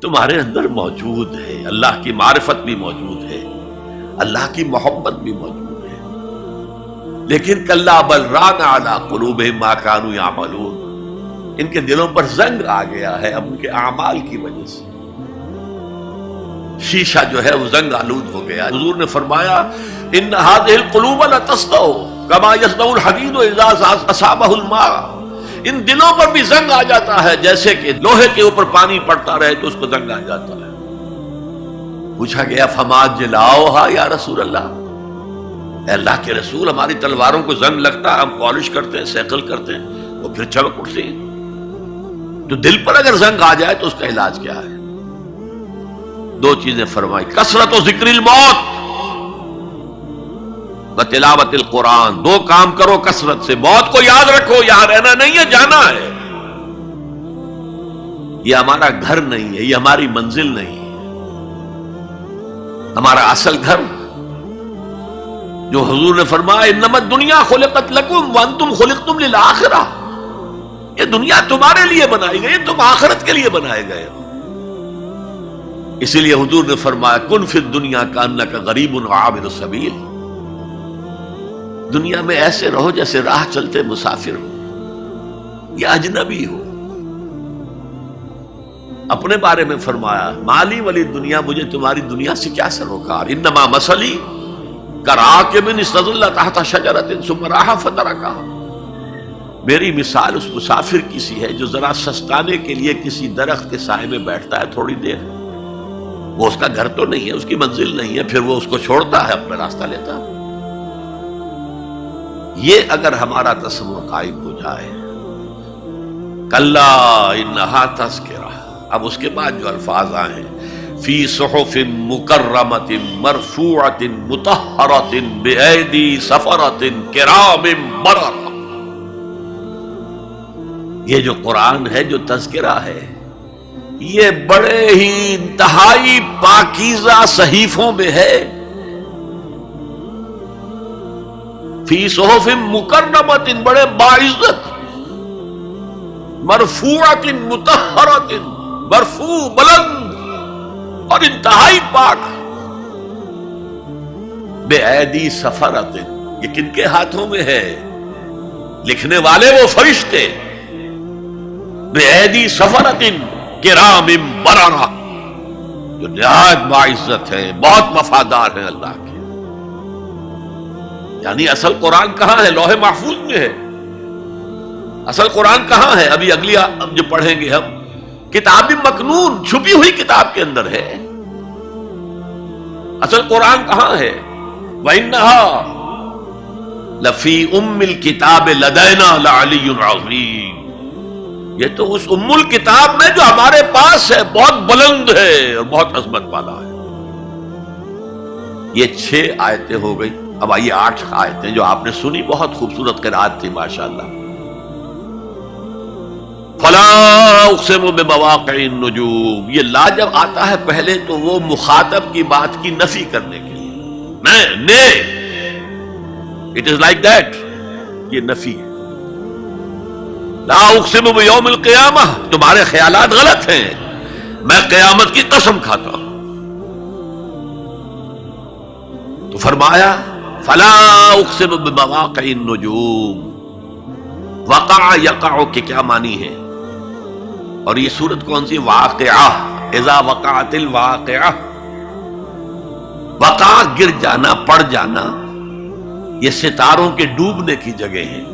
تمہارے اندر موجود ہے، اللہ کی معرفت بھی موجود ہے، اللہ کی محبت بھی موجود ہے، لیکن کلا بل ران علی قلوبہم ما کانوا یعملون، ان کے دلوں پر زنگ آ گیا ہے اب ان کے اعمال کی وجہ سے، شیشہ جو ہے وہ زنگ آلود ہو گیا۔ حضور نے فرمایا ان هذه القلوب لتصدع كما يصدع الحديد اذا اصابه الماء، ان دلوں پر بھی زنگ آ جاتا ہے جیسے کہ لوہے کے اوپر پانی پڑتا رہے تو اس کو زنگ آ جاتا ہے۔ پوچھا گیا فما جلاؤھا یا رسول اللہ، اے اللہ کے رسول ہماری تلواروں کو زنگ لگتا ہے، ہم پالش کرتے ہیں، سیکل کرتے ہیں، وہ پھر چمک اٹھتی ہیں، تو دل پر اگر زنگ آ جائے تو اس کا علاج کیا ہے؟ دو چیزیں فرمائی، کثرت و ذکر الموت و تلاوت القرآن، دو کام کرو کثرت سے، موت کو یاد رکھو، یہاں رہنا نہیں ہے، جانا ہے، یہ ہمارا گھر نہیں ہے، یہ ہماری منزل نہیں ہے، ہمارا اصل گھر جو حضور نے فرمایا انما الدنیا خلقت لکم وانتم خلقتم للآخرہ، یہ دنیا تمہارے لیے بنائی گئی، تم آخرت کے لیے بنائے گئے ہو۔ اسی لیے حضور نے فرمایا کن فی الدنیا کانک غریب عابر السبیل، دنیا میں ایسے رہو جیسے راہ چلتے مسافر ہو یا اجنبی ہو۔ اپنے بارے میں فرمایا مالی ولی دنیا، مجھے تمہاری دنیا سے کیا سروکار، انما مثلی کراکب استظل تحت شجرۃ ثم راح فترکها، میری مثال اس مسافر کی سی ہے جو ذرا سستانے کے لیے کسی درخت کے سائے میں بیٹھتا ہے تھوڑی دیر، وہ اس کا گھر تو نہیں ہے، اس کی منزل نہیں ہے، پھر وہ اس کو چھوڑتا ہے، اپنا راستہ لیتا ہے۔ یہ اگر ہمارا تصور قائم ہو جائے، کلا انہا تذکرہ، اب اس کے بعد جو الفاظ آئے ہیں فی صحف مکرمۃ مرفوعۃ مطہرۃ بایدی سفرۃ کرام بررہ، یہ جو قرآن ہے، جو تذکرہ ہے، یہ بڑے ہی انتہائی پاکیزہ صحیفوں میں ہے، فی صحف مکرمۃ، بڑے باعزت، مرفوعۃ مطہرۃ، مرفوع بلند اور انتہائی پاک، بے ایدی سفرۃ، یہ کن کے ہاتھوں میں ہے؟ لکھنے والے وہ فرشتے، بے ایدی سفرۃ کرام بررہ، جو نہایت باعزت ہے، بہت وفادار ہیں اللہ کے۔ یعنی اصل قرآن کہاں ہے؟ لوح محفوظ میں ہے۔ اصل قرآن کہاں ہے؟ ابھی اگلی جو پڑھیں گے ہم، کتاب مکنون، چھپی ہوئی کتاب کے اندر ہے۔ اصل قرآن کہاں ہے؟ وَإِنَّهَا لَفِي أُمِّ الْكِتَابِ لَدَيْنَا لَعَلِيٌّ عَظِيمٌ، یہ تو اس ام الکتاب میں جو ہمارے پاس ہے، بہت بلند ہے اور بہت عظمت والا ہے۔ یہ 6 آیتیں ہو گئی، اب آئیے 8 آیتیں جو آپ نے سنی، بہت خوبصورت قرات تھی ماشاءاللہ۔ فلا اقسم بمواقع النجوم، یہ لا جب آتا ہے پہلے تو وہ مخاطب کی بات کی نفی کرنے کے لیے، اٹ از لائک دیٹ، یہ نفی ہے۔ لا اقسم بیوم القیامہ، تمہارے خیالات غلط ہیں، میں قیامت کی قسم کھاتا ہوں۔ تو فرمایا فلا اقسم بمواقع النجوم، وقع یقع کے کیا معنی ہے؟ اور یہ سورت کون سی؟ واقعہ، اذا وقعت الواقعہ، وقع گر جانا، پڑ جانا، یہ ستاروں کے ڈوبنے کی جگہ ہے۔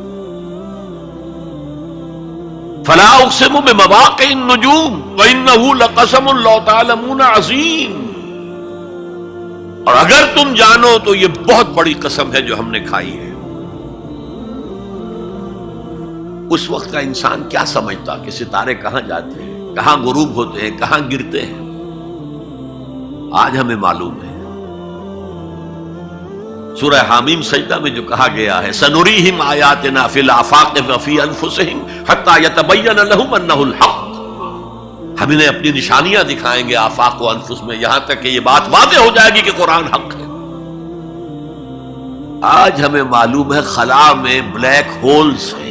فلا اقسم بمواقع النجوم وانه لقسم لو تعلمون عظیم، اور اگر تم جانو تو یہ بہت بڑی قسم ہے جو ہم نے کھائی ہے۔ اس وقت کا انسان کیا سمجھتا کہ ستارے کہاں جاتے ہیں، کہاں غروب ہوتے ہیں، کہاں گرتے ہیں؟ آج ہمیں معلوم ہے۔ سورہ حامیم سجدہ میں جو کہا گیا ہے سنریہم آیاتنا فی الآفاق وفی انفسہم حتی یتبین لہم انہ الحق، ہم انہیں اپنی نشانیاں دکھائیں گے آفاق و انفس میں، یہاں تک کہ یہ بات واضح ہو جائے گی کہ قرآن حق ہے۔ آج ہمیں معلوم ہے خلا میں بلیک ہولز ہیں،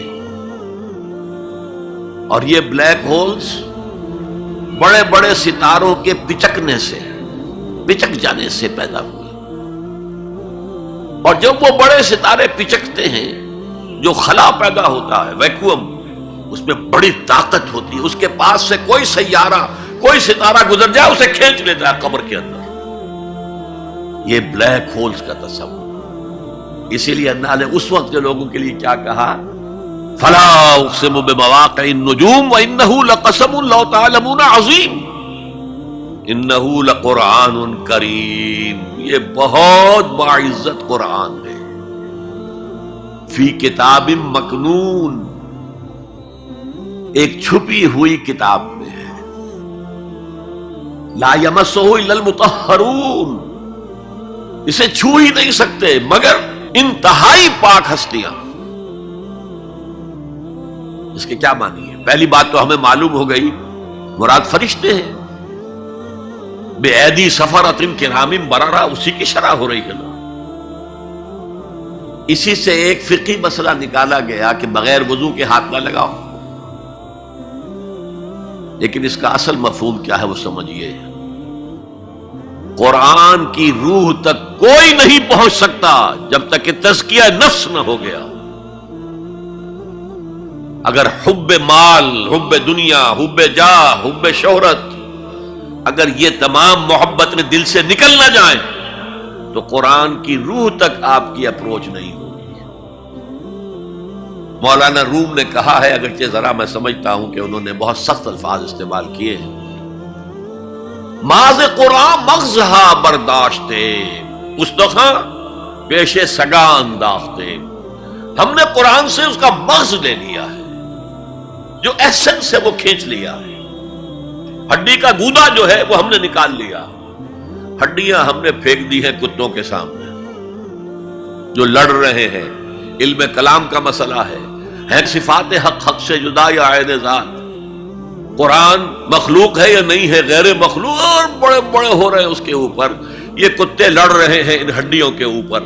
اور یہ بلیک ہولز بڑے بڑے ستاروں کے پچکنے سے، پچک جانے سے پیدا ہوئے. اور جب وہ بڑے ستارے پچکتے ہیں، جو خلا پیدا ہوتا ہے، ویکیوم، اس میں بڑی طاقت ہوتی ہے. اس کے پاس سے کوئی سیارہ، کوئی ستارہ گزر جائے اسے کھینچ لیتا ہے قبر کے اندر. یہ بلیک ہولز کا تصور. اسی لیے اللہ نے اس وقت کے لوگوں کے لیے کیا کہا؟ فلا اقسم بمواقع النجوم وانه لقسم لو تعلمون عظیم انه لقرآن کریم. یہ بہت باعزت قرآن ہے. فی کتاب مکنون، ایک چھپی ہوئی کتاب میں ہے. لا یمسہ الا المطہرون، اسے چھو ہی نہیں سکتے مگر انتہائی پاک ہستیاں. اس کے کیا معنی ہے؟ پہلی بات تو ہمیں معلوم ہو گئی، مراد فرشتے ہیں. بے ایدی سفرۃ کرام بررہ، اسی کی شرح ہو رہی ہے نا. اسی سے ایک فقہی مسئلہ نکالا گیا کہ بغیر وضو کے ہاتھ نہ لگاؤ. لیکن اس کا اصل مفہوم کیا ہے وہ سمجھیے. قرآن کی روح تک کوئی نہیں پہنچ سکتا جب تک کہ تزکیہ نفس نہ ہو گیا. اگر حب مال، حب دنیا، حب جاہ، حب شہرت، اگر یہ تمام محبت میں دل سے نکل نہ جائیں تو قرآن کی روح تک آپ کی اپروچ نہیں ہوگی. مولانا روم نے کہا ہے، اگرچہ ذرا میں سمجھتا ہوں کہ انہوں نے بہت سخت الفاظ استعمال کیے ہیں، ماز قرآن مغزہا برداشتے استخاں پیش سگا انداختے. ہم نے قرآن سے اس کا مغز لے لیا ہے، جو ایسنس ہے وہ کھینچ لیا ہے. ہڈی کا گودا جو ہے وہ ہم نے نکال لیا. ہڈیاں ہم نے پھینک دی ہیں کتوں کے سامنے جو لڑ رہے ہیں. علم کلام کا مسئلہ ہے صفات حق حق سے جدا یا عین ذات. قرآن مخلوق ہے یا نہیں ہے، غیر مخلوق، اور بڑے بڑے ہو رہے ہیں اس کے اوپر. یہ کتے لڑ رہے ہیں ان ہڈیوں کے اوپر.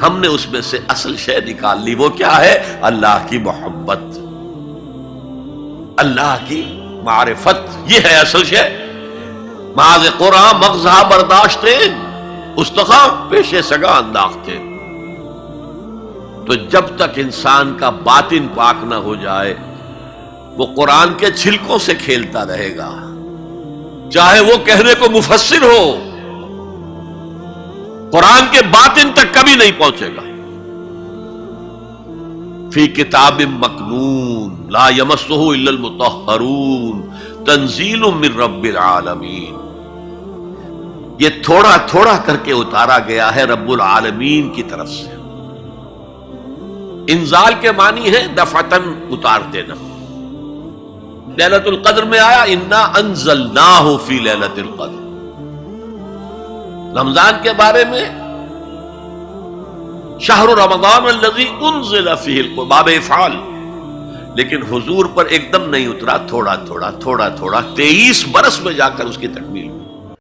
ہم نے اس میں سے اصل شے نکال لی. وہ کیا ہے؟ اللہ کی محبت، اللہ کی معرفت. یہ ہے اصل شے. ماذ قرآن مغزہ برداشتے استخاں پیش سگا انداختے. تو جب تک انسان کا باطن پاک نہ ہو جائے وہ قرآن کے چھلکوں سے کھیلتا رہے گا، چاہے وہ کہنے کو مفسر ہو، قرآن کے باطن تک کبھی نہیں پہنچے گا. فی کتاب مکنون لا یمسہ الا المطہرون تنزیل من رب العالمین. یہ تھوڑا تھوڑا کر کے اتارا گیا ہے رب العالمین کی طرف سے. انزال کے معنی ہے دفعتاً اتار دینا. لیلۃ القدر میں آیا انا انزلناہ فی لیلۃ القدر. رمضان کے بارے میں شہر رمضان الذی انزل فیہ القرآن، باب افعال. لیکن حضور پر ایک دم نہیں اترا، تھوڑا تھوڑا تھوڑا تھوڑا 23 برس میں جا کر اس کی تکمیل ہوئی.